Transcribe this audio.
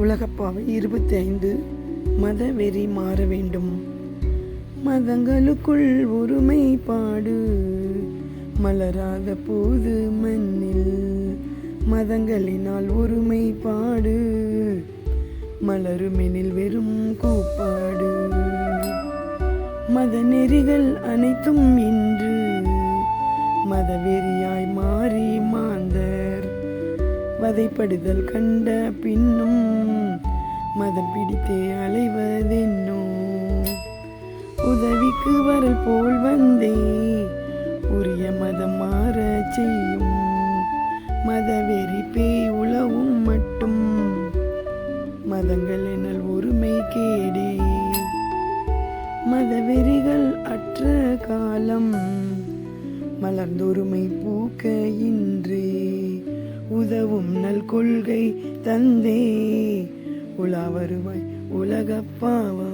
உலகப்பாவை 25. மதவெறி மாற வேண்டும். மதங்களுக்குள் ஒருமைப்பாடு மலராத போது மண்ணில், மதங்களினால் ஒருமைப்பாடு மலருமெனில் வெறும் கூப்பாடு. மத நெறிகள் அனைத்தும் இன்று மதவெறியாய் மாறி மாந்தர் வதைப்படுதல் கண்ட பின்னும் மதம் பிடித்தே அலைவதென்னோ. உதவிக்கு வரல் போல் வந்தே உரிய மதம் மாற செய்யும் மதவெறி பேய் உலவும் மட்டும் மதங்கள் எனல் ஒருமை கேடே. மதவெறிகள் அற்ற காலம் மலர்ந்தொருமை பூக்க இன்றே உதவும் நல் கொள்கை தந்தே உலா வருவாய் உலகப்பாவா.